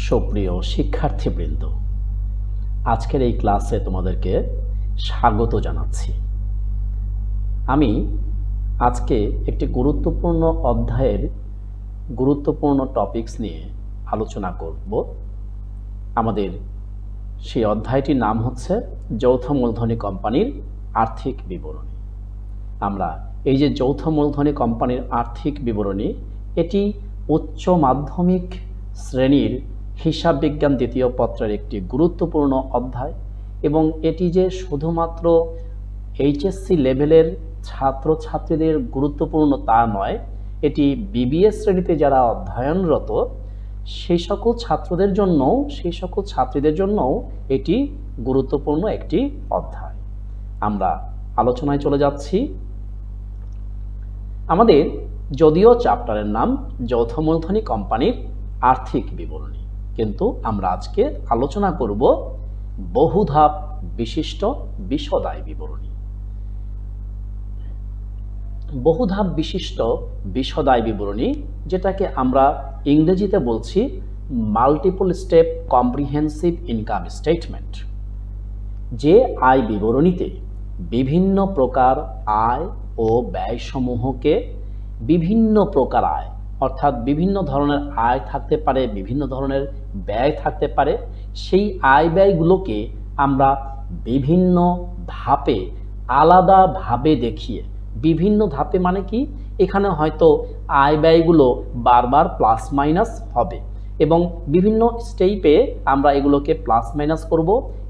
সুপ্রিয় শিক্ষার্থীবৃন্দ, আজকের এই ক্লাসে তোমাদেরকে স্বাগত জানাচ্ছি। আমি আজকে একটি গুরুত্বপূর্ণ অধ্যায়ের গুরুত্বপূর্ণ টপিকস নিয়ে আলোচনা করব। আমাদের সেই অধ্যায়টির নাম হচ্ছে যৌথ মূলধনী কোম্পানির আর্থিক বিবরণী। আমরা এই যে যৌথ মূলধনী কোম্পানির আর্থিক বিবরণী, এটি উচ্চ মাধ্যমিক শ্রেণীর হিসাব বিজ্ঞান দ্বিতীয় পত্রের একটি গুরুত্বপূর্ণ অধ্যায় এবং এটি যে শুধুমাত্র এইচএসসি লেভেলের ছাত্রছাত্রীদের গুরুত্বপূর্ণ তা নয়, এটি বিবিএস শ্রেণীতে যারা অধ্যয়নরত সেই সকল ছাত্রীদের জন্যও এটি গুরুত্বপূর্ণ একটি অধ্যায়। আমরা আলোচনায় চলে যাচ্ছি। আমাদের যদিও চ্যাপ্টারের নাম যৌথ মূলধনী কোম্পানির আর্থিক বিবরণী, কিন্তু আমরা আজকে আলোচনা করব বহুধাপ বিশিষ্ট বিশদ বিবরণী। বহুধাপ বিশিষ্ট বিশদ বিবরণী, যেটাকে আমরা ইংরেজিতে বলছি multiple step comprehensive income statement. যে আয় বিবরণীতে বিভিন্ন প্রকার আয় ও ব্যয়সমূহকে বিভিন্ন প্রকার আয়, অর্থাৎ বিভিন্ন ধরনের আয় থাকতে পারে, বিভিন্ন ধরনের ব্যয় থাকতে পারে, সেই আয় ব্যয়গুলোকে আমরা বিভিন্ন ধাপে আলাদাভাবে দেখিয়ে, বিভিন্ন ধাপে মানে কি, এখানে হয়তো আয় ব্যয়গুলো বারবার প্লাস মাইনাস হবে এবং বিভিন্ন স্টেপে আমরা এগুলোকে প্লাস মাইনাস করব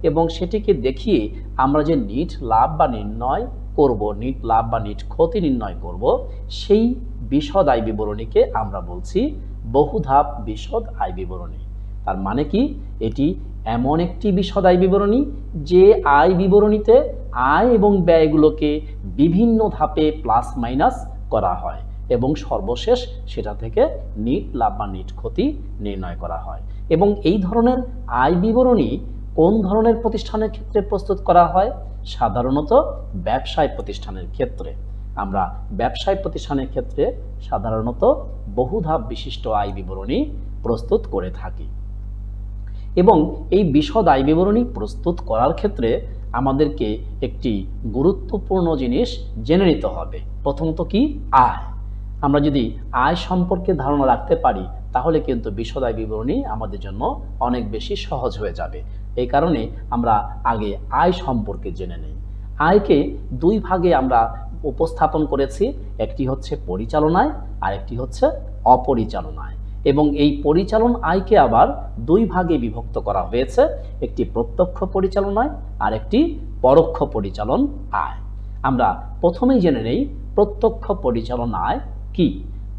এবং সেটিকে দেখিয়ে আমরা যে নিট লাভ বা নিট ক্ষতি নির্ণয় করব, সেই বিশদ আয় বিবরণীকে আমরা বলছি বহুধাপ বিশদ আয় বিবরণী। তার মানে কি, এটি এমন একটি বিশদ আয় বিবরণী যে আয় বিবরণীতে আয় এবং ব্যয়গুলোকে বিভিন্ন ধাপে প্লাস মাইনাস করা হয় এবং সর্বশেষ সেটা থেকে নিট লাভ বা নিট ক্ষতি নির্ণয় করা হয়। এবং এই ধরনের আয় বিবরণী কোন ধরনের প্রতিষ্ঠানের ক্ষেত্রে প্রস্তুত করা হয়? সাধারণত ব্যবসায় প্রতিষ্ঠানের ক্ষেত্রে। আমরা ব্যবসায় প্রতিষ্ঠানের ক্ষেত্রে সাধারণত বহুধাপ বিশিষ্ট আয় বিবরণী প্রস্তুত করে থাকি। এবং এই বিশদ আয় বিবরণী প্রস্তুত করার ক্ষেত্রে আমাদেরকে একটি গুরুত্বপূর্ণ জিনিস জেনে নিতে হবে। প্রথমত কি? আয়। আমরা যদি আয় সম্পর্কে ধারণা রাখতে পারি তাহলে কিন্তু বিশদ আয় বিবরণী আমাদের জন্য অনেক বেশি সহজ হয়ে যাবে। এই কারণে আমরা আগে আয় সম্পর্কে জেনে নেই। আয়কে দুই ভাগে আমরা উপস্থাপন করেছি, একটি হচ্ছে পরিচালনায় আর একটি হচ্ছে অপরিচালনায়। এবং এই পরিচালন আয়কে আবার দুই ভাগে বিভক্ত করা হয়েছে, একটি প্রত্যক্ষ পরিচালনায় আর একটি পরোক্ষ পরিচালন আয়। আমরা প্রথমেই জেনে নেই প্রত্যক্ষ পরিচালন আয় কি।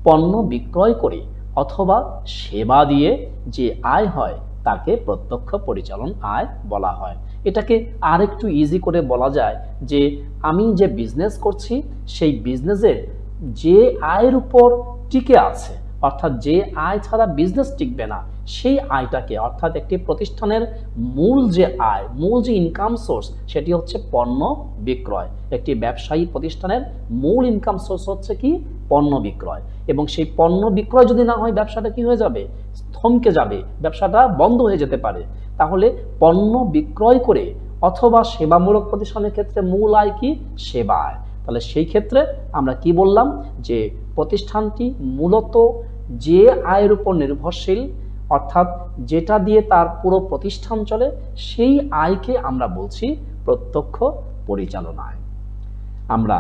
পণ্য বিক্রয় করে অথবা সেবা দিয়ে যে আয় হয় তাকে প্রত্যক্ষ পরিচালন আয় বলা হয়। এটাকে আর একটু ইজি করে বলা যায় যে আমি যে বিজনেস করছি সেই বিজনেসের যে আয়ের উপর টিকে আছে, অর্থাৎ যে আয় ছাড়া বিজনেস টিকবে না, সেই আয়টাকে, অর্থাৎ একটি প্রতিষ্ঠানের মূল যে আয়, মূল যে ইনকাম সোর্স, সেটি হচ্ছে পণ্য বিক্রয়। একটি ব্যবসায়ী প্রতিষ্ঠানের মূল ইনকাম সোর্স হচ্ছে কি? পণ্য বিক্রয়। এবং সেই পণ্য বিক্রয় যদি না হয় ব্যবসাটা কি হয়ে যাবে? থমকে যাবে, ব্যবসাটা বন্ধ হয়ে যেতে পারে। তাহলে পণ্য বিক্রয় করে অথবা সেবামূলক প্রতিষ্ঠানের ক্ষেত্রে মূল আয় কি? সেবা আয়। তাহলে সেই ক্ষেত্রে আমরা কি বললাম যে প্রতিষ্ঠানটি মূলত যে আয়ের উপর নির্ভরশীল, অর্থাৎ যেটা দিয়ে তার পুরো প্রতিষ্ঠান চলে, সেই আয়কে আমরা বলছি প্রত্যক্ষ পরিচালন আয়। আমরা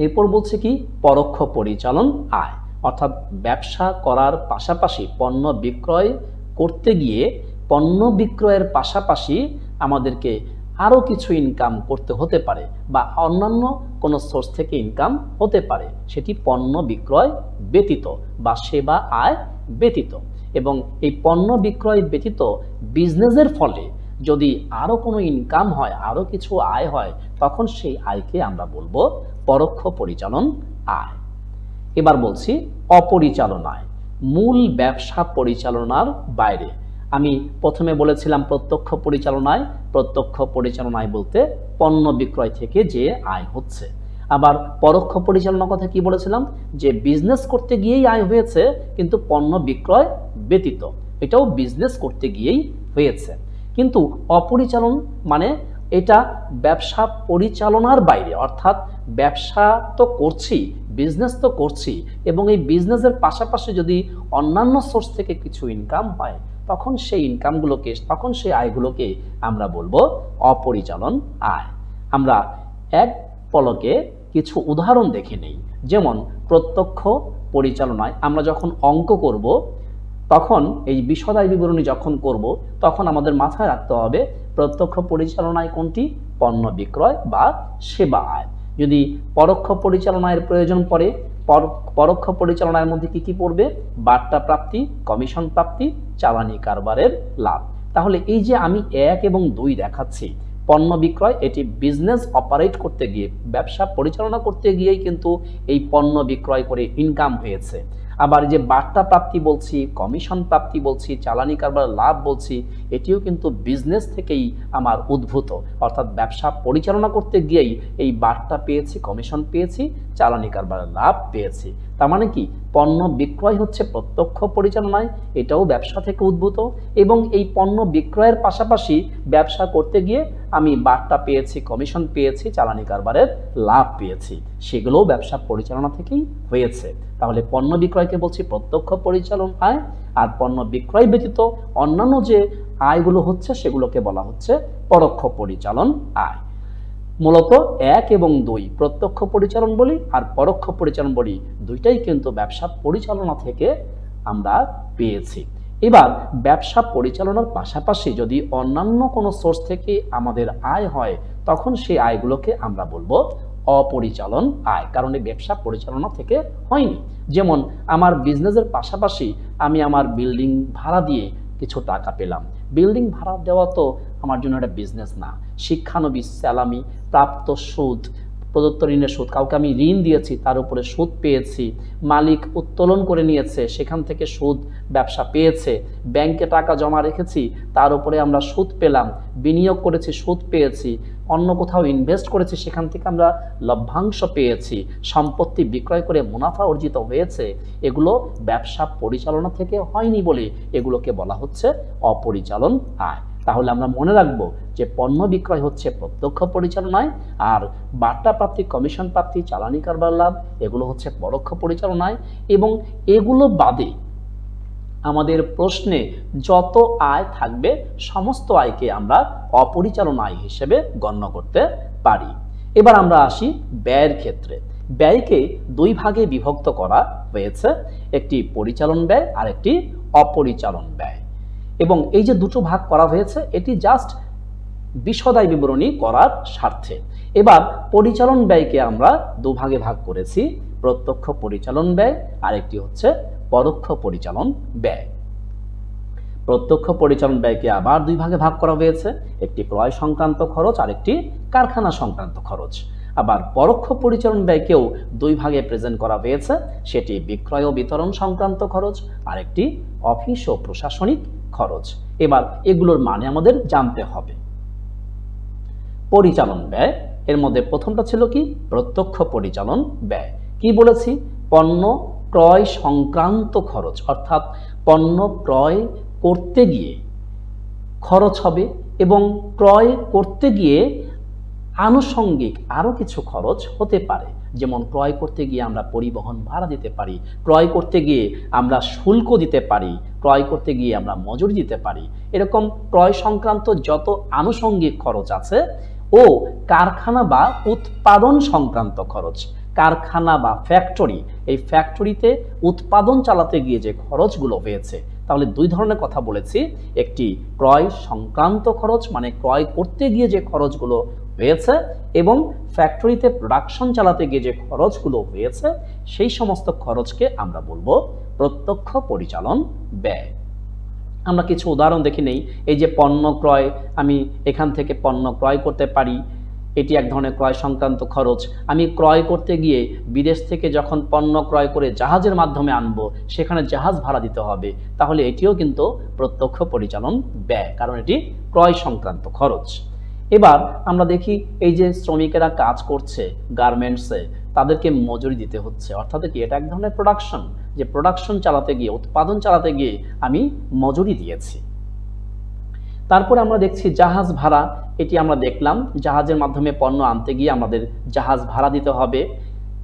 এরপর বলছি কি? পরোক্ষ পরিচালন আয়। অর্থাৎ ব্যবসা করার পাশাপাশি পণ্য বিক্রয় করতে গিয়ে পণ্য বিক্রয়ের পাশাপাশি আমাদেরকে আরও কিছু ইনকাম করতে হতে পারে বা অন্যান্য কোনো সোর্স থেকে ইনকাম হতে পারে, সেটি পণ্য বিক্রয় ব্যতীত বা সেবা আয় ব্যতীত। এবং এই পণ্য বিক্রয় ব্যতীত বিজনেসের ফলে যদি আরও কোনো ইনকাম হয়, আরও কিছু আয় হয়, তখন সেই আয়কে আমরা বলবো পরোক্ষ পরিচালন আয়। এবার বলছি অপরিচালন আয়, মূল ব্যবসা পরিচালনার বাইরে। আমি প্রথমে বলেছিলাম প্রত্যক্ষ পরিচালনায়, প্রত্যক্ষ পরিচালনায় বলতে পণ্য বিক্রয় থেকে যে আয় হচ্ছে। আবার পরোক্ষ পরিচালনার কথা কি বলেছিলাম? যে বিজনেস করতে গিয়েই আয় হয়েছে কিন্তু পণ্য বিক্রয় ব্যতীত। এটাও বিজনেস করতে গিয়েই হয়েছে। কিন্তু অপরিচালন মানে এটা ব্যবসা পরিচালনার বাইরে, অর্থাৎ ব্যবসা তো করছি, বিজনেস তো করছি, এবং এই বিজনেসের পাশাপাশি যদি অন্যান্য সোর্স থেকে কিছু ইনকাম হয় তখন সেই ইনকামগুলোকে, তখন সেই আয়গুলোকে আমরা বলবো অপরিচালন আয়। আমরা এক পলকে কিছু উদাহরণ দেখে নেই। যেমন প্রত্যক্ষ পরিচালনায় আমরা যখন অঙ্ক করব, তখন এই বিশদ আয় বিবরণী যখন করব, তখন আমাদের মাথায় রাখতে হবে প্রত্যক্ষ পরিচালনায় কোনটি, পণ্য বিক্রয় বা সেবা আয়। যদি পরোক্ষ পরিচালনার প্রয়োজন পড়ে, পরোক্ষ পরিচালনার মধ্যে কি কি পড়বে, বার্তা প্রাপ্তি, কমিশন প্রাপ্তি, চালানি কারবারের লাভ। তাহলে এই যে আমি 1 এবং 2 দেখাচ্ছি, পণ্য বিক্রয় এটি বিজনেস অপারেট করতে গিয়ে, ব্যবসা পরিচালনা করতে গিয়েই কিন্তু এই পণ্য বিক্রয় করে ইনকাম হয়েছে। আবার যে বার্তা প্রাপ্তি বলছি, কমিশন প্রাপ্তি বলছি, চালানি কারবার লাভ বলছি, এটিও কিন্তু বিজনেস থেকেই আমার উদ্ভূত, অর্থাৎ ব্যবসা পরিচালনা করতে গিয়েই এই বার্তা পেয়েছি, কমিশন পেয়েছি, চালানি কারবার লাভ পেয়েছি। তার মানে কি, পণ্য বিক্রয় হচ্ছে প্রত্যক্ষ পরিচালনায়, এটাও ব্যবসা থেকে উদ্ভূত, এবং এই পণ্য বিক্রয়ের পাশাপাশি ব্যবসা করতে গিয়ে আমি বার্তা পেয়েছি, কমিশন পেয়েছি, চালানি কারবারের লাভ পেয়েছি, সেগুলোও ব্যবসা পরিচালনা থেকেই হয়েছে। তাহলে পণ্য বিক্রয়কে বলছি প্রত্যক্ষ পরিচালন আয়, আর পণ্য বিক্রয় ব্যতীত অন্যান্য যে আয়গুলো হচ্ছে সেগুলোকে বলা হচ্ছে পরোক্ষ পরিচালন আয়। মূলত 1 এবং 2 প্রত্যক্ষ পরিচালন বলি আর পরোক্ষ পরিচালন বলি, দুইটাই কিন্তু ব্যবসা পরিচালনা থেকে আমরা পেয়েছি। এবার ব্যবসা পরিচালনার পাশাপাশি যদি অন্যান্য কোনো সোর্স থেকে আমাদের আয় হয়, তখন সেই আয়গুলোকে আমরা বলবো অপরিচালন আয়, কারণ এই ব্যবসা পরিচালনা থেকে হয়নি। যেমন আমার বিজনেসের পাশাপাশি আমি আমার বিল্ডিং ভাড়া দিয়ে কিছু টাকা পেলাম। বিল্ডিং ভাড়া দেওয়া তো আমার জন্য একটা বিজনেস না। শিক্ষানবিশ স্যালামি, প্রাপ্ত সুদ, প্রদত্ত ঋণের সুদ, কাউকে আমি ঋণ দিয়েছি তার উপরে সুদ পেয়েছি, মালিক উত্তোলন করে নিয়েছে সেখান থেকে সুদ ব্যবসা পেয়েছে, ব্যাংকে টাকা জমা রেখেছি তার উপরে আমরা সুদ পেলাম, বিনিয়োগ করেছি সুদ পেয়েছি, অন্য কোথাও ইনভেস্ট করেছি সেখান থেকে আমরা লভ্যাংশ পেয়েছি, সম্পত্তি বিক্রয় করে মুনাফা অর্জিত হয়েছে, এগুলো ব্যবসা পরিচালনা থেকে হয়নি বলে এগুলোকে বলা হচ্ছে অপরিচালন আয়। তাহলে আমরা মনে রাখবো যে পণ্য বিক্রয় হচ্ছে প্রত্যক্ষ পরিচালনায়, আর বার্তা প্রাপ্তি, কমিশন প্রাপ্তি, চালানি কারবার লাভ এগুলো হচ্ছে পরোক্ষ পরিচালনায়। এবং এগুলো বাদে আমাদের প্রশ্নে যত আয় থাকবে সমস্ত আয়কে আমরা অপরিচালন আয় হিসেবে গণ্য করতে পারি। এবার আমরা আসি ব্যয়ের ক্ষেত্রে। ব্যয়কে 2 ভাগে বিভক্ত করা হয়েছে, একটি পরিচালন ব্যয় আর একটি অপরিচালন ব্যয়। এবং এই যে দুটো ভাগ করা হয়েছে এটি জাস্ট বিশদ আয় বিবরণী করার স্বার্থে। এবার পরিচালন ব্যয়কে আমরা 2 ভাগে ভাগ করেছি, প্রত্যক্ষ পরিচালন ব্যয় আর একটি হচ্ছে পরোক্ষ পরিচালন ব্যয়। প্রত্যক্ষ পরিচালন ব্যয়কে আবার 2 ভাগে ভাগ করা হয়েছে, একটি ক্রয় সংক্রান্ত খরচ আর একটি কারখানা সংক্রান্ত খরচ। আবার পরোক্ষ পরিচালন ব্যয়কেও 2 ভাগে প্রেজেন্ট করা হয়েছে, সেটি বিক্রয় ও বিতরণ সংক্রান্ত খরচ আর একটি অফিস ও প্রশাসনিক খরচ। এবার এগুলোর মানে আমাদের জানতে হবে। পরিচালন ব্যয়, এর মধ্যে প্রথমটা ছিল কি, প্রত্যক্ষ পরিচালন ব্যয়। কি বলেছি, পণ্য ক্রয় সংক্রান্ত খরচ, অর্থাৎ পণ্য ক্রয় করতে গিয়ে খরচ হবে এবং ক্রয় করতে গিয়ে আনুষঙ্গিক আরো কিছু খরচ হতে পারে। যেমন ক্রয় করতে গিয়ে আমরা পরিবহন ভাড়া দিতে পারি, ক্রয় করতে গিয়ে আমরা শুল্ক দিতে পারি, ক্রয় করতে গিয়ে আমরা মজুরি দিতে পারি। এরকম ক্রয় সংক্রান্ত যত আনুষঙ্গিক খরচ আছে ও কারখানা বা উৎপাদন সংক্রান্ত খরচ, কারখানা বা ফ্যাক্টরি, এই ফ্যাক্টরিতে উৎপাদন চালাতে গিয়ে যে খরচগুলো হয়েছে, তাহলে 2 ধরনের কথা বলেছি, একটি ক্রয় সংক্রান্ত খরচ মানে ক্রয় করতে গিয়ে যে খরচগুলো হয়েছে, এবং ফ্যাক্টরিতে প্রোডাকশন চালাতে গিয়ে যে খরচগুলো হয়েছে সেই সমস্ত খরচকে আমরা বলবো প্রত্যক্ষ পরিচালন ব্যয়। আমরা কিছু উদাহরণ দেখে নেই। এই যে পণ্য ক্রয়, আমি এখান থেকে পণ্য ক্রয় করতে পারি, এটি এক ধরনের ক্রয় সংক্রান্ত খরচ। আমি ক্রয় করতে গিয়ে বিদেশ থেকে যখন পণ্য ক্রয় করে জাহাজের মাধ্যমে আনবো, সেখানে জাহাজ ভাড়া দিতে হবে, তাহলে এটিও কিন্তু প্রত্যক্ষ পরিচালন ব্যয়, কারণ এটি ক্রয় সংক্রান্ত খরচ। এবার আমরা দেখি এই যে শ্রমিকেরা কাজ করছে গার্মেন্টসে, তাদেরকে মজুরি দিতে হচ্ছে। অর্থাৎ কি এটা এক ধরনের প্রোডাকশন, যে প্রোডাকশন চালাতে গিয়ে, উৎপাদন চালাতে গিয়ে আমি মজুরি দিয়েছি। তারপরে আমরা দেখছি জাহাজ ভাড়া। এটি আমরা দেখলাম, জাহাজের মাধ্যমে পণ্য আনতে গিয়ে আমাদের জাহাজ ভাড়া দিতে হবে।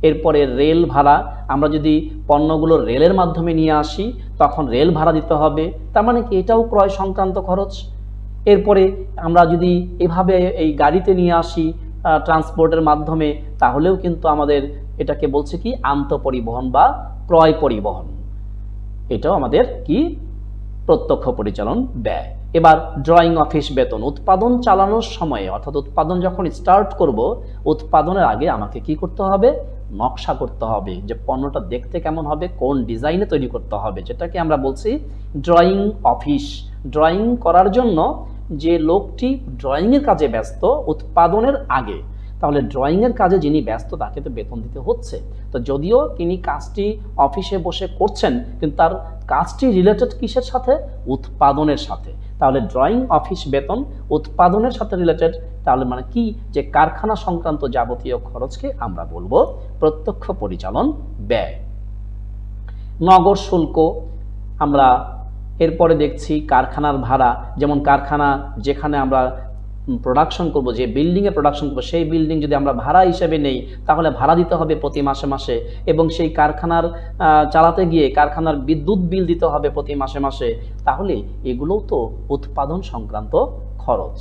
এরপরে রেল ভাড়া, আমরা যদি পণ্যগুলো রেলের মাধ্যমে নিয়ে আসি তখন রেল ভাড়া দিতে হবে, তার মানে কি এটাও ক্রয় সংক্রান্ত খরচ। এরপরে আমরা যদি এভাবে এই গাড়িতে নিয়ে আসি ট্রান্সপোর্টের মাধ্যমে, তাহলেও কিন্তু আমাদের এটাকে বলছে কি আন্তঃপরিবহন বা ক্রয় পরিবহন, এটাও আমাদের কি প্রত্যক্ষ পরিচালন ব্যয়। এবার ড্রয়িং অফিস বেতন, উৎপাদন চালানোর সময়ে অর্থাৎ উৎপাদন যখন স্টার্ট করব, উৎপাদনের আগে আমাকে কি করতে হবে, নকশা করতে হবে যে পণ্যটা দেখতে কেমন হবে, কোন ডিজাইনে তৈরি করতে হবে, যেটাকে আমরা বলছি ড্রয়িং অফিস। ড্রয়িং করার জন্য যে লোকটি ড্রয়িংয়ের কাজে ব্যস্ত উৎপাদনের আগে, তাহলে ড্রয়িংয়ের কাজে যিনি ব্যস্ত তাকে তো বেতন দিতে হচ্ছে। তো যদিও তিনি কাজটি অফিসে বসে করছেন, কিন্তু তার কাজটি রিলেটেড কিসের সাথে, উৎপাদনের সাথে। তাহলে ড্রয়িং অফিস বেতন উৎপাদনের সাথে রিলেটেড, তাহলে মানে কি, যে কারখানা সংক্রান্ত যাবতীয় খরচকে আমরা বলবো প্রত্যক্ষ পরিচালন ব্যয়। নগর শুল্ক, আমরা এরপরে দেখছি কারখানার ভাড়া, যেমন কারখানা যেখানে আমরা প্রোডাকশন করব, যে বিল্ডিংয়ে প্রোডাকশন করবো, সেই বিল্ডিং যদি আমরা ভাড়া হিসেবে নেই তাহলে ভাড়া দিতে হবে প্রতি মাসে মাসে, এবং সেই কারখানার চালাতে গিয়ে কারখানার বিদ্যুৎ বিল দিতে হবে প্রতি মাসে মাসে, তাহলে এগুলোও তো উৎপাদন সংক্রান্ত খরচ।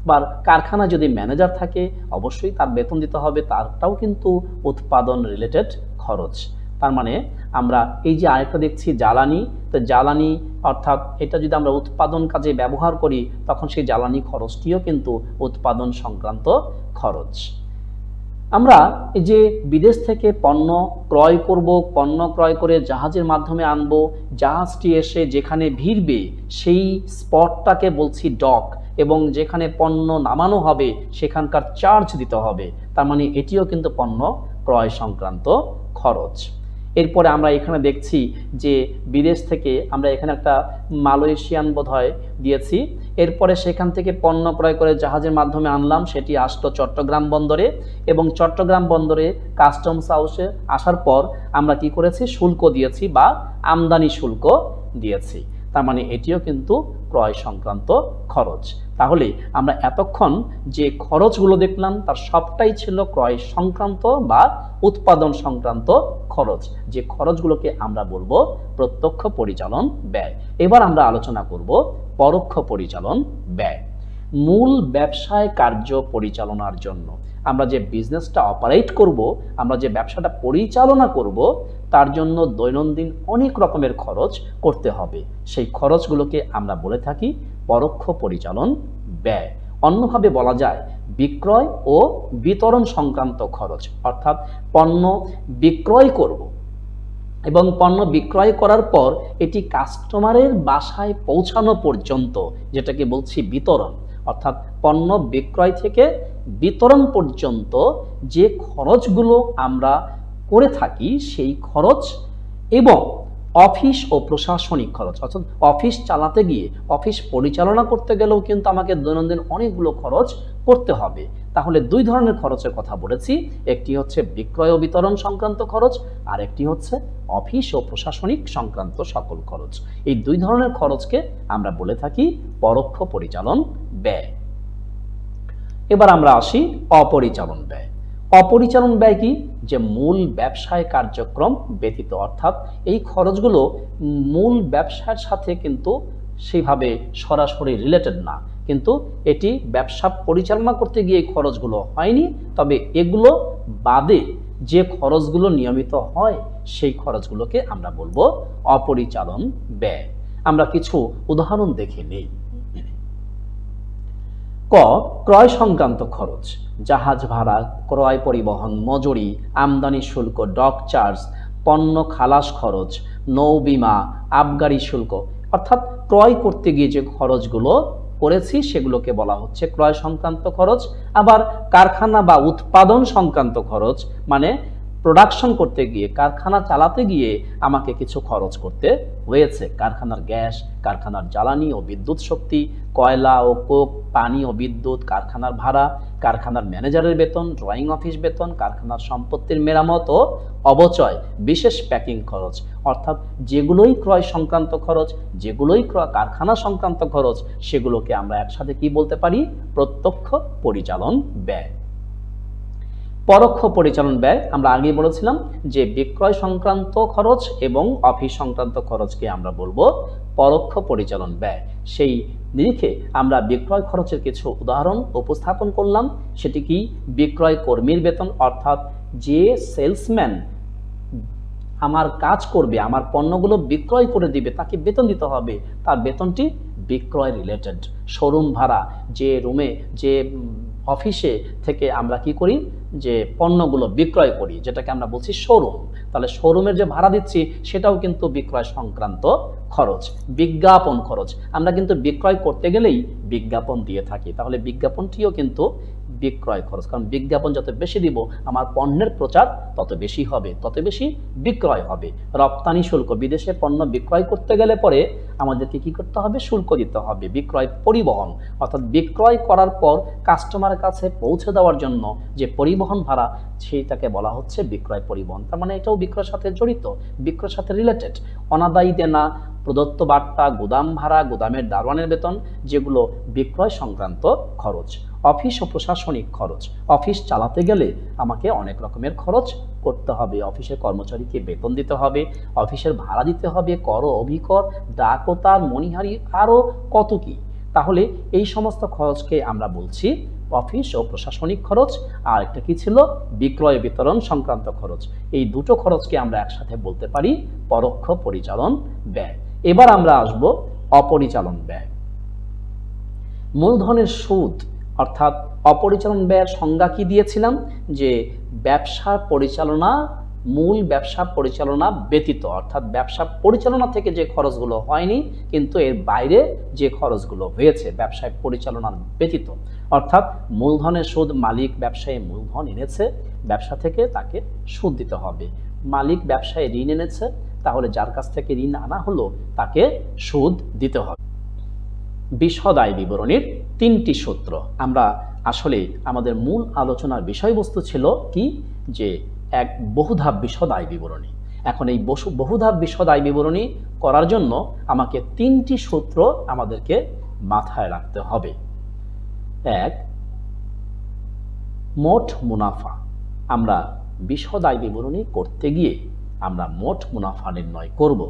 বা কারখানা যদি ম্যানেজার থাকে অবশ্যই তার বেতন দিতে হবে, তারটাও কিন্তু উৎপাদন রিলেটেড খরচ। তার মানে আমরা এই যে আরেকটা দেখছি জ্বালানি, তো জ্বালানি অর্থাৎ এটা যদি আমরা উৎপাদন কাজে ব্যবহার করি তখন সেই জ্বালানি খরচটিও কিন্তু উৎপাদন সংক্রান্ত খরচ। আমরা এই যে বিদেশ থেকে পণ্য ক্রয় করব, পণ্য ক্রয় করে জাহাজের মাধ্যমে আনব, জাহাজটি এসে যেখানে ভিড়বে সেই স্পটটাকে বলছি ডক, এবং যেখানে পণ্য নামানো হবে সেখানকার চার্জ দিতে হবে, তার মানে এটিও কিন্তু পণ্য ক্রয় সংক্রান্ত খরচ। এরপরে আমরা এখানে দেখছি যে বিদেশ থেকে আমরা এখানে একটা মালয়েশিয়ান বোধহয় দিয়েছি, এরপরে সেখান থেকে পণ্য ক্রয় করে জাহাজের মাধ্যমে আনলাম, সেটি আসলো চট্টগ্রাম বন্দরে, এবং চট্টগ্রাম বন্দরে কাস্টমস হাউসে আসার পর আমরা কি করেছি, শুল্ক দিয়েছি বা আমদানি শুল্ক দিয়েছি, তার মানে এটিও কিন্তু ক্রয় সংক্রান্ত খরচ। তাহলে আমরা এতক্ষণ যে খরচগুলো দেখলাম তার সবটাই ছিল ক্রয় সংক্রান্ত বা উৎপাদন সংক্রান্ত খরচ, যে খরচগুলোকে আমরা বলবো প্রত্যক্ষ পরিচালন ব্যয়। এবার আমরা আলোচনা করব পরোক্ষ পরিচালন ব্যয়। মূল ব্যবসায় কার্য পরিচালনার জন্য আমরা যে বিজনেসটা অপারেট করব, আমরা যে ব্যবসাটা পরিচালনা করব, তার জন্য দৈনন্দিন অনেক রকমের খরচ করতে হবে, সেই খরচগুলোকে আমরা বলে থাকি পরোক্ষ পরিচালন ব্যয়। অন্যভাবে বলা যায় বিক্রয় ও বিতরণ সংক্রান্ত খরচ, অর্থাৎ পণ্য বিক্রয় করব এবং পণ্য বিক্রয় করার পর এটি কাস্টমারের বাসায় পৌঁছানো পর্যন্ত, যেটাকে বলছি বিতরণ, অর্থাৎ পণ্য বিক্রয় থেকে বিতরণ পর্যন্ত যে খরচগুলো আমরা করে থাকি সেই খরচ, এবং অফিস ও প্রশাসনিক খরচ, অর্থাৎ অফিস চালাতে গিয়ে, অফিস পরিচালনা করতে গেলেও কিন্তু আমাকে দৈনন্দিন অনেকগুলো খরচ করতে হবে। তাহলে দুই ধরনের খরচের কথা বলেছি, একটি হচ্ছে বিক্রয় ও বিতরণ সংক্রান্ত খরচ, আর একটি হচ্ছে অফিস ও প্রশাসনিক সংক্রান্ত সকল খরচ। এই দুই ধরনের খরচকে আমরা বলে থাকি পরোক্ষ পরিচালন ব্যয়। এবার আমরা আসি অপরিচালন ব্যয়। অপরিচালন ব্যয় কি, যে মূল ব্যবসায় কার্যক্রম ব্যতীত, অর্থাৎ এই খরচগুলো মূল ব্যবসার সাথে কিন্তু সেইভাবে সরাসরি রিলেটেড না, কিন্তু এটি ব্যবসা পরিচালনা করতে গিয়ে এই খরচগুলো হয়নি, তবে এগুলো বাদে যে খরচগুলো নিয়মিত হয় সেই খরচগুলোকে আমরা বলবো অপরিচালন ব্যয়। আমরা কিছু উদাহরণ দেখে নিই। ক, ক্রয় সংক্রান্ত খরচ, জাহাজ ভাড়া, ক্রয় পরিবহন, মজুরি, আমদানি শুল্ক, ডক চার্জ, পণ্য খালাস খরচ, নৌ বিমা, আবগারি শুল্ক, অর্থাৎ ক্রয় করতে গিয়ে যে খরচগুলো করেছি সেগুলোকে বলা হচ্ছে ক্রয় সংক্রান্ত খরচ। আবার কারখানা বা উৎপাদন সংক্রান্ত খরচ, মানে প্রোডাকশন করতে গিয়ে, কারখানা চালাতে গিয়ে আমাকে কিছু খরচ করতে হয়েছে। কারখানার গ্যাস, কারখানার জ্বালানি ও বিদ্যুৎ শক্তি, কয়লা ও কোক, পানি ও বিদ্যুৎ, কারখানার ভাড়া, কারখানার ম্যানেজারের বেতন, ড্রয়িং অফিস বেতন, কারখানার সম্পত্তির মেরামত ও অবচয়, বিশেষ প্যাকিং খরচ, অর্থাৎ যেগুলোই ক্রয় সংক্রান্ত খরচ, যেগুলোই কারখানা সংক্রান্ত খরচ, সেগুলোকে আমরা একসাথে কি বলতে পারি? প্রত্যক্ষ পরিচালন ব্যয়। পরোক্ষ পরিচালন ব্যয় আমরা আগেই বলেছিলাম যে বিক্রয় সংক্রান্ত খরচ এবং অফিস সংক্রান্ত খরচকে আমরা বলবো পরোক্ষ পরিচালন ব্যয়। সেই নিরিখে আমরা বিক্রয় খরচের কিছু উদাহরণ উপস্থাপন করলাম। সেটি কি? বিক্রয় কর্মীর বেতন, অর্থাৎ যে সেলসম্যান আমার কাজ করবে, আমার পণ্যগুলো বিক্রয় করে দিবে, তাকে বেতন দিতে হবে, তার বেতনটি বিক্রয় রিলেটেড। শোরুম ভাড়া, যে রুমে, যে অফিসে থেকে আমরা কি করি, যে পণ্যগুলো বিক্রয় করি, যেটাকে আমরা বলছি শোরুম, তাহলে শোরুমের যে ভাড়া দিচ্ছি সেটাও কিন্তু বিক্রয় সংক্রান্ত খরচ। বিজ্ঞাপন খরচ, আমরা কিন্তু বিক্রয় করতে গেলেই বিজ্ঞাপন দিয়ে থাকি, তাহলে বিজ্ঞাপনটিও কিন্তু বিক্রয় খরচ, কারণ বিজ্ঞাপন যত বেশি দিব আমার পণ্যের প্রচার তত বেশি হবে, তত বেশি বিক্রয় হবে। রপ্তানি শুল্ক, বিদেশে পণ্য বিক্রয় করতে গেলে পরে আমাদেরকে কি করতে হবে? শুল্ক দিতে হবে। বিক্রয় পরিবহন, অর্থাৎ বিক্রয় করার পর কাস্টমারের কাছে পৌঁছে দেওয়ার জন্য যে পরিবহন ভাড়া, সেইটাকে বলা হচ্ছে বিক্রয় পরিবহন। তার মানে এটাও বিক্রয়ের সাথে জড়িত, বিক্রয়ের সাথে রিলেটেড। অনাদায়ী দেনা, প্রদত্ত বার্তা, গুদাম ভাড়া, গুদামের দারোয়ানের বেতন, যেগুলো বিক্রয় সংক্রান্ত খরচ। অফিস ও প্রশাসনিক খরচ, অফিস চালাতে গেলে আমাকে অনেক রকমের খরচ করতে হবে। অফিসের কর্মচারীকে বেতন দিতে হবে, অফিসের ভাড়া দিতে হবে, কর ও অভিকর, ডাক ও তার মণিহারি, আরও কত কি। তাহলে এই সমস্ত খরচকে আমরা বলছি অফিস ও প্রশাসনিক খরচ। আর একটা কি ছিল? বিক্রয় বিতরণ সংক্রান্ত খরচ। এই দুটো খরচকে আমরা একসাথে বলতে পারি পরোক্ষ পরিচালন ব্যয়। এবার আমরা আসব অপরিচালন ব্যয়। মূলধনের সুদ, অর্থাৎ অপরিচালন ব্যয়ের সংজ্ঞা কি দিয়েছিলাম? যে ব্যবসার পরিচালনা, মূল ব্যবসা পরিচালনা ব্যতীত, অর্থাৎ ব্যবসা পরিচালনা থেকে যে খরচগুলো হয়নি কিন্তু এর বাইরে যে খরচগুলো হয়েছে ব্যবসায় পরিচালনার ব্যতীত, অর্থাৎ মূলধনের সুদ, মালিক ব্যবসায়ী মূলধন এনেছে, ব্যবসা থেকে তাকে সুদ দিতে হবে। মালিক ব্যবসায় ঋণ এনেছে, তাহলে যার কাছ থেকে ঋণ আনা হলো তাকে সুদ দিতে হবে। বিশদ আয় বিবরণীর 3টি সূত্র। আমরা আসলে আমাদের মূল আলোচনার বিষয়বস্তু ছিল কি? যে এক বহুধাপ বিশদ আয় বিবরণী। এখন এই বহুধাপ বিশদ আয় বিবরণী করার জন্য আমাকে 3টি সূত্র আমাদেরকে মাথায় রাখতে হবে। এক, মোট মুনাফা। আমরা বিশদ আয় বিবরণী করতে গিয়ে আমরা মোট মুনাফা নির্ণয় করব,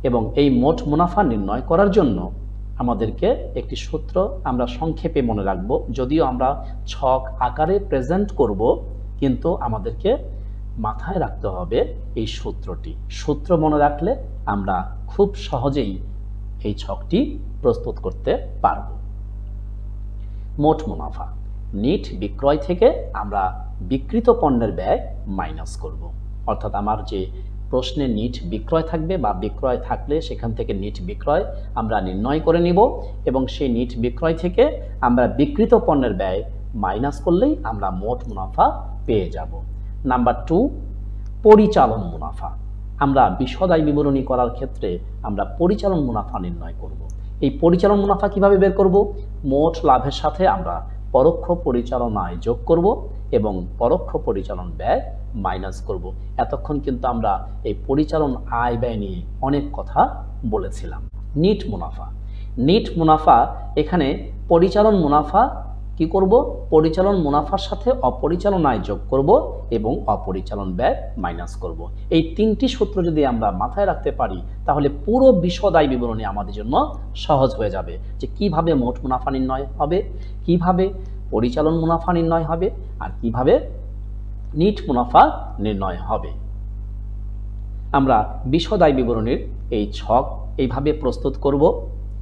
এবং এই মোট মুনাফা নির্ণয় করার জন্য আমাদেরকে একটি সূত্র আমরা সংক্ষেপে মনে রাখব। যদিও আমরা ছক আকারে প্রেজেন্ট করব, কিন্তু আমাদেরকে মাথায় রাখতে হবে এই সূত্রটি। সূত্র মনে রাখলে আমরা খুব সহজেই এই ছকটি প্রস্তুত করতে পারব। মোট মুনাফা, নিট বিক্রয় থেকে আমরা বিক্রিত পণ্যের ব্যয় মাইনাস করব। অর্থাৎ আমার যে প্রশ্নে নিট বিক্রয় থাকবে বা বিক্রয় থাকলে সেখান থেকে নিট বিক্রয় আমরা নির্ণয় করে নিব, এবং সেই নিট বিক্রয় থেকে আমরা বিক্রিত পণ্যের ব্যয় মাইনাস করলেই আমরা মোট মুনাফা পেয়ে যাব। নাম্বার 2, পরিচালন মুনাফা। আমরা বিশদ আয় বিবরণী করার ক্ষেত্রে আমরা পরিচালন মুনাফা নির্ণয় করব। এই পরিচালন মুনাফা কিভাবে বের করব? মোট লাভের সাথে আমরা পরোক্ষ পরিচালন আয় যোগ করব এবং পরোক্ষ পরিচালন ব্যয় মাইনাস করব। এতক্ষণ কিন্তু আমরা এই পরিচালন আয় ব্যয় নিয়ে অনেক কথা বলেছিলাম। নিট মুনাফা, নিট মুনাফা, এখানে পরিচালন মুনাফা কি করব? পরিচালন মুনাফার সাথে অপরিচালন আয় যোগ করব এবং অপরিচালন ব্যয় মাইনাস করব। এই 3টি সূত্র যদি আমরা মাথায় রাখতে পারি তাহলে পুরো বিশদ আয় বিবরণী আমাদের জন্য সহজ হয়ে যাবে, যে কিভাবে মোট মুনাফা নির্ণয় হবে, কিভাবে পরিচালন মুনাফা নির্ণয় হবে, আর কিভাবে নিট মুনাফা নির্ণয় হবে। আমরা বিশদ আয় বিবরণীর এই ছক এইভাবে প্রস্তুত করব।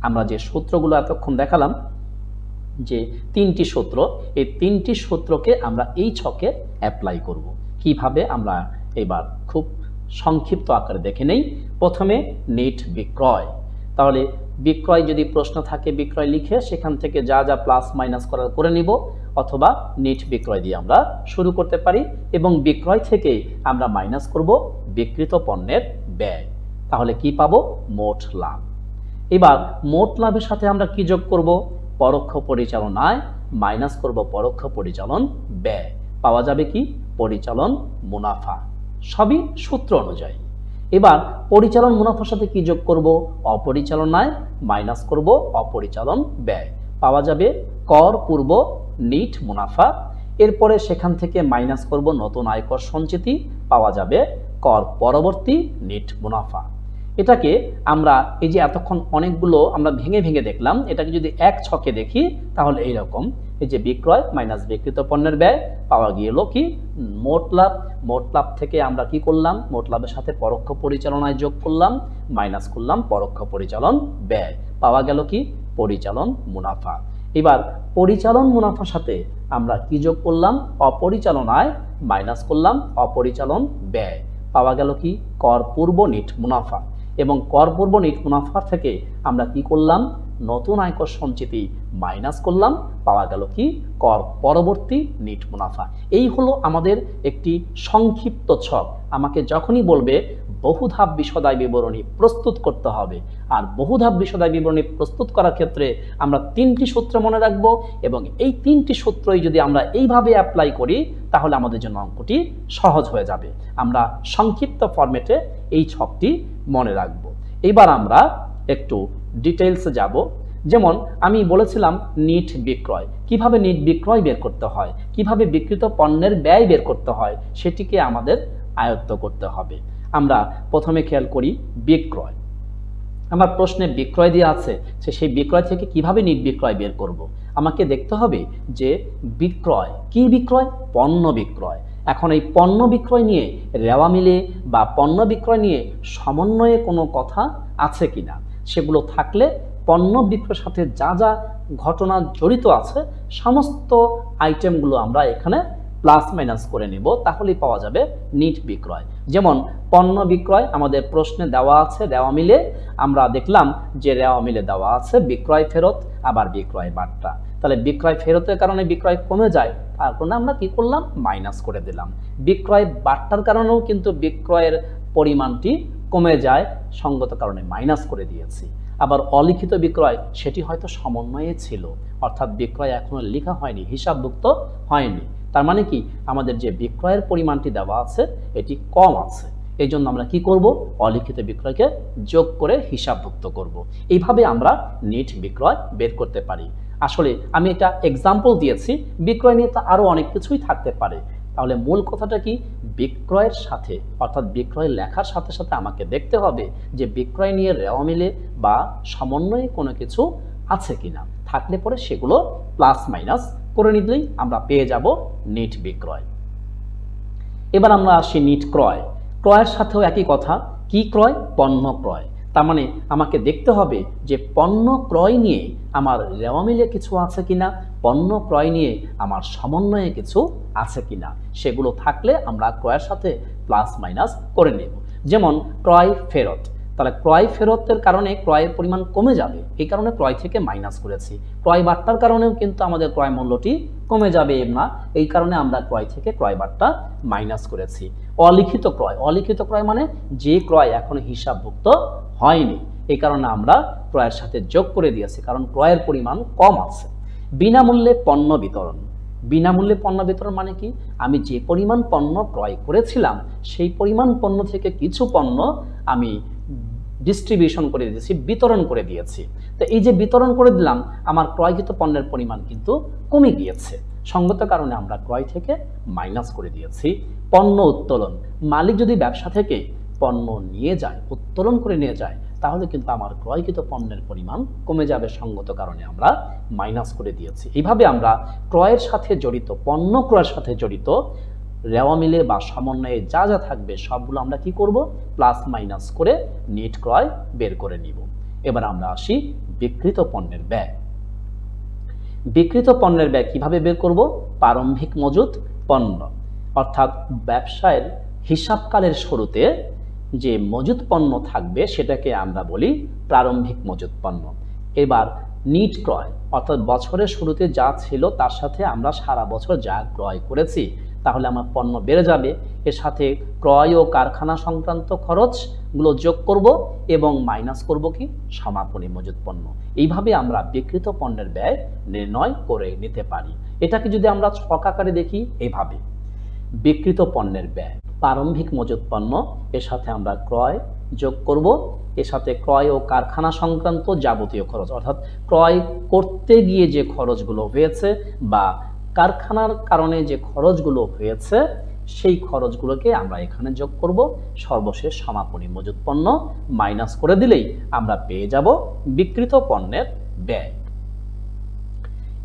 আমরা যে সূত্রগুলো এতক্ষণ দেখালাম, যে 3টি সূত্র, এই 3টি সূত্রকে আমরা এই ছকে অ্যাপ্লাই করব। কিভাবে আমরা এবার খুব সংক্ষিপ্ত আকারে দেখে নেই। প্রথমে নিট বিক্রয়, তাহলে বিক্রয় যদি প্রশ্ন থাকে বিক্রয় লিখে সেখান থেকে যা যা প্লাস মাইনাস করার করে নিব, অথবা নিট বিক্রয় দিয়ে আমরা শুরু করতে পারি এবং বিক্রয় থেকে আমরা মাইনাস করব বিক্রিত পণ্যের ব্যয়। তাহলে কি পাবো? মোট লাভ। এবার মোট লাভের সাথে আমরা কি যোগ করব? পরোক্ষ পরিচালনায় মাইনাস করব পরোক্ষ পরিচালন ব্যয়। পাওয়া যাবে কি? পরিচালন মুনাফা। সবই সূত্র অনুযায়ী। এবার পরিচালন মুনাফার সাথে কি যোগ করব? অপরিচালনায় মাইনাস করব অপরিচালন ব্যয়। পাওয়া যাবে কর পূর্ব নিট মুনাফা। এরপরে সেখান থেকে মাইনাস করব নতুন আয়কর সঞ্চিতি। পাওয়া যাবে কর পরবর্তী নিট মুনাফা। এটাকে আমরা এই যে এতক্ষণ অনেকগুলো আমরা ভেঙে ভেঙে দেখলাম, এটাকে যদি এক ছকে দেখি তাহলে এইরকম, এই যে বিক্রয় মাইনাস বিক্রিত পণ্যের ব্যয় পাওয়া গেল কি? মোট লাভ। মোট লাভ থেকে আমরা কি করলাম? মোট লাভের সাথে পরোক্ষ পরিচালনায় যোগ করলাম, মাইনাস করলাম পরোক্ষ পরিচালন ব্যয়। পাওয়া গেল কি? পরিচালন মুনাফা। এবার পরিচালন মুনাফার সাথে আমরা কি যোগ করলাম? অপরিচালনায় মাইনাস করলাম অপরিচালন ব্যয়। পাওয়া গেল কি? কর পূর্ব নিট মুনাফা। এবং কর পূর্ব নিট মুনাফা থেকে আমরা কি করলাম? নতুন আয়কর সঞ্চিতি মাইনাস করলাম। পাওয়া গেল কি? কর পরবর্তী নিট মুনাফা। এই হলো আমাদের একটি সংক্ষিপ্ত ছক। আমাকে যখনই বলবে বহুধাপ বিশদায় বিবরণী প্রস্তুত করতে হবে, আর বহুধাপ বিশদায় বিবরণী প্রস্তুত করার ক্ষেত্রে আমরা 3টি সূত্র মনে রাখব, এবং এই 3টি সূত্রই যদি আমরা এইভাবে অ্যাপ্লাই করি তাহলে আমাদের জন্য অঙ্কটি সহজ হয়ে যাবে। আমরা সংক্ষিপ্ত ফরম্যাটে এই ছকটি মনে রাখব। এবার আমরা একটু ডিটেইলসে যাব। যেমন আমি বলেছিলাম নিট বিক্রয়, কিভাবে নিট বিক্রয় বের করতে হয়, কিভাবে বিক্রিত পণ্যের ব্যয় বের করতে হয়, সেটিকে আমাদের আয়ত্ত করতে হবে। আমরা প্রথমে খেয়াল করি বিক্রয়। আমার প্রশ্নে বিক্রয় দিয়ে আছে, সেই বিক্রয় থেকে কিভাবে নিট বিক্রয় বের করব। আমাকে দেখতে হবে যে বিক্রয় কি? বিক্রয় পণ্য বিক্রয়। এখন এই পণ্য বিক্রয় নিয়ে রেওয়া মিলে বা পণ্য বিক্রয় নিয়ে সমন্বয়ে কোনো কথা আছে কিনা, সেগুলো থাকলে পণ্য বিক্রয়ের সাথে যা যা ঘটনা জড়িত আছে সমস্ত আইটেমগুলো আমরা এখানে প্লাস মাইনাস করে নেব, তাহলেই পাওয়া যাবে নিট বিক্রয়। যেমন পণ্য বিক্রয় আমাদের প্রশ্নে দেওয়া আছে, দেওয়া মিলে আমরা দেখলাম যে রেওয়া মিলে দেওয়া আছে বিক্রয় ফেরত আবার বিক্রয় বাট্টা। তাহলে বিক্রয় ফেরতের কারণে বিক্রয় কমে যায়, তার কারণে আমরা কি করলাম? মাইনাস করে দিলাম। বিক্রয় বাট্টার কারণেও কিন্তু বিক্রয়ের পরিমাণটি কমে যায়, সঙ্গত কারণে মাইনাস করে দিয়েছি। আবার অলিখিত বিক্রয়, সেটি হয়তো সমন্বয়ে ছিল, অর্থাৎ বিক্রয় এখনো লেখা হয়নি, হিসাবভুক্ত হয়নি। তার মানে কি? আমাদের যে বিক্রয়ের পরিমাণটি দেওয়া আছে এটি কম আছে, এই জন্য আমরা কি করব? অলিখিত বিক্রয়কে যোগ করে হিসাবভুক্ত করব। এইভাবে আমরা নিট বিক্রয় বের করতে পারি। আসলে আমি এটা এক্সাম্পল দিয়েছি, বিক্রয় নিয়ে তো আরো অনেক কিছুই থাকতে পারে। তাহলে মূল কথাটা কি? বিক্রয়ের সাথে অর্থাৎ বিক্রয় লেখার সাথে সাথে আমাকে দেখতে হবে যে বিক্রয় নিয়ে রেওয়া মিলে বা সমন্বয়ে কোনো কিছু আছে কিনা, থাকলে পরে সেগুলো প্লাস মাইনাস করে নিলেই আমরা পেয়ে যাব নিট বিক্রয়। এবার আমরা আসি নিট ক্রয়। ক্রয়ের সাথেও একই কথা। কি ক্রয়? পণ্য ক্রয়। তার মানে আমাকে দেখতে হবে যে পণ্য ক্রয় নিয়ে আমার রেওয়া মিলে কিছু আছে কিনা, পণ্য ক্রয় নিয়ে আমার সমন্বয়ে কিছু আছে কিনা, সেগুলো থাকলে আমরা ক্রয়ের সাথে প্লাস মাইনাস করে নেব। যেমন ক্রয় ফেরত, তাহলে ক্রয় ফেরতের কারণে ক্রয়ের পরিমাণ কমে যাবে, এই কারণে ক্রয় থেকে মাইনাস করেছি। ক্রয় বাট্টার কারণেও কিন্তু আমাদের ক্রয় মূল্যটি কমে যাবে না, এই কারণে আমরা ক্রয় থেকে ক্রয় বাট্টা মাইনাস করেছি। অলিখিত ক্রয়, অলিখিত ক্রয় মানে যে ক্রয় এখনো হিসাবভুক্ত হয়নি, এই কারণে আমরা ক্রয়ের সাথে যোগ করে দিয়েছি, কারণ ক্রয়ের পরিমাণ কম আছে। বিনামূল্যে পণ্য বিতরণ। বিনামূল্যে পণ্য বিতরণ মানে কি? আমি যে পরিমাণ পণ্য ক্রয় করেছিলাম সেই পরিমাণ পণ্য থেকে কিছু পণ্য আমি ডিস্ট্রিবিউশন করে দিয়েছি, বিতরণ করে দিয়েছি। তো এই যে বিতরণ করে দিলাম, আমার ক্রয়কৃত পণ্যের পরিমাণ কিন্তু কমে গিয়েছে, সঙ্গত কারণে আমরা ক্রয় থেকে মাইনাস করে দিয়েছি। পণ্য উত্তোলন, মালিক যদি ব্যবসা থেকে পণ্য নিয়ে যায়, উত্তোলন করে নিয়ে যায়, তাহলে কিন্তু আমার ক্রয়কৃত পণ্যের পরিমাণ কমে যাবে, সঙ্গত কারণে আমরা মাইনাস করে দিয়েছি। এইভাবে আমরা ক্রয়ের সাথে জড়িত, পণ্য ক্রয়ের সাথে জড়িত রেওয়া মিলে বা সমন্বয়ে যা যা থাকবে সবগুলো আমরা কি করব? প্লাস মাইনাস করে নিট ক্রয় বের করে নিব। এবার আমরা আসি বিক্রিত পণ্যের ব্যয়। বিক্রিত পণ্যের ব্যয় কিভাবে বের করব? প্রারম্ভিক মজুত পণ্য, অর্থাৎ ব্যবসায়ের হিসাবকালের শুরুতে যে মজুত পণ্য থাকবে সেটাকে আমরা বলি প্রারম্ভিক মজুত পণ্য। এবার নিট ক্রয় অর্থাৎ বছরের শুরুতে যা ছিল তার সাথে আমরা সারা বছর যা ক্রয় করেছি, তাহলে আমার পণ্য বেড়ে যাবে। এর সাথে ক্রয় ও কারখানা সংক্রান্ত খরচগুলো যোগ করব এবং মাইনাস করব কি সমাপনী মজুত পণ্য। এইভাবে আমরা বিক্রিত পণ্যের ব্যয় নির্ণয় করে নিতে পারি। এটাকে যদি আমরা ছক আকারে দেখি, এভাবে বিক্রিত পণ্যের ব্যয় প্রারম্ভিক মজুত পণ্য, এর সাথে আমরা ক্রয় যোগ করব, এর সাথে ক্রয় ও কারখানা সংক্রান্ত যাবতীয় খরচ অর্থাৎ ক্রয় করতে গিয়ে যে খরচগুলো হয়েছে বা কারখানার কারণে যে খরচগুলো হয়েছে সেই খরচগুলোকে আমরা এখানে যোগ করব। সর্বশেষ সমাপনী মজুত পণ্য মাইনাস করে দিলেই আমরা পেয়ে যাব বিক্রিত পণ্যের ব্যয়।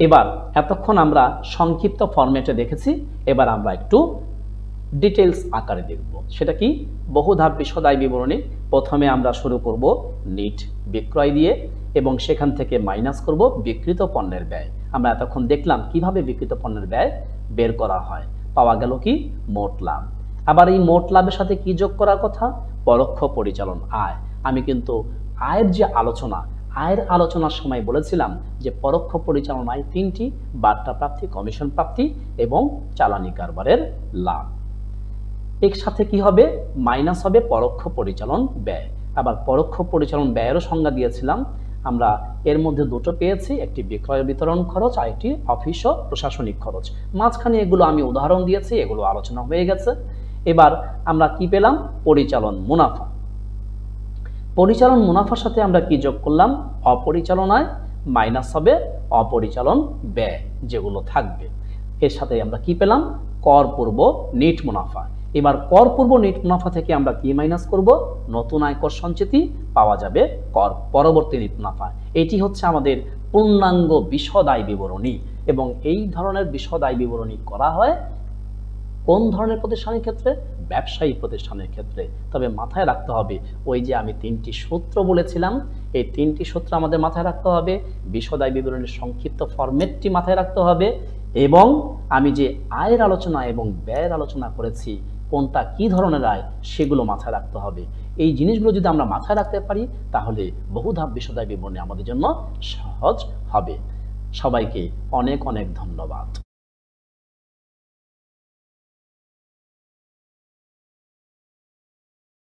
এবার এতক্ষণ আমরা সংক্ষিপ্ত ফরম্যাটে দেখেছি, এবার আমরা একটু ডিটেলস আকারে দেখব। সেটা কি? বহুধাপ বিশদ আয় বিবরণী। প্রথমে আমরা শুরু করব নিট বিক্রয় দিয়ে এবং সেখান থেকে মাইনাস করব বিক্রিত পণ্যের ব্যয়। আমরা এতক্ষণ দেখলাম কিভাবে বিক্রিত পণ্যের ব্যয় বের করা হয়। পাওয়া গেল কি মোট লাভ। আবার এই মোট লাভের সাথে কি যোগ করার কথা? পরোক্ষ পরিচালন আয়। আমি কিন্তু আয়ের যে আয়ের আলোচনার সময় বলেছিলাম যে পরোক্ষ পরিচালন আয় তিনটি: বার্তা প্রাপ্তি, কমিশন প্রাপ্তি এবং চালানি কারবারের লাভ। এর সাথে কি হবে? মাইনাস হবে পরোক্ষ পরিচালন ব্যয়। আবার পরোক্ষ পরিচালন ব্যয়েরও সংজ্ঞা দিয়েছিলাম আমরা, এর মধ্যে দুটো পেয়েছি, একটি বিক্রয় বিতরণ খরচ আর একটি অফিস ও প্রশাসনিক খরচ। মাঝখানে এগুলো আমি উদাহরণ দিয়েছি, এগুলো আলোচনা হয়ে গেছে। এবার আমরা কি পেলাম? পরিচালন মুনাফা। পরিচালন মুনাফার সাথে আমরা কি যোগ করলাম? অপরিচালন আয় মাইনাস হবে অপরিচালন ব্যয় যেগুলো থাকবে। এর সাথে আমরা কি পেলাম? কর পূর্ব নিট মুনাফা। এবার কর পূর্ব নিট মুনাফা থেকে আমরা কি মাইনাস করব? নতুন আয়কর সঞ্চিতি, পাওয়া যাবে কর পরবর্তী নিট মুনাফা। এটি হচ্ছে আমাদের পূর্ণাঙ্গ বিশদ আয় বিবরণী এবং এই ধরনের বিশদ আয় বিবরণী করা হয় কোন ধরনের প্রতিষ্ঠানের ক্ষেত্রে? ব্যবসায়ী প্রতিষ্ঠানের ক্ষেত্রে। তবে মাথায় রাখতে হবে, ওই যে আমি তিনটি সূত্র বলেছিলাম, এই তিনটি সূত্র আমাদের মাথায় রাখতে হবে, বিশদ আয় বিবরণীর সংক্ষিপ্ত ফরম্যাটটি মাথায় রাখতে হবে এবং আমি যে আয়ের আলোচনা এবং ব্যয়ের আলোচনা করেছি কোনটা কি ধরনের আয় সেগুলো মাথায় রাখতে হবে। এই জিনিসগুলো যদি আমরা মাথায় রাখতে পারি তাহলে বহুধাপ বিশদ আয় বিবরণী আমাদের জন্য সহজ হবে। সবাইকে অনেক অনেক ধন্যবাদ।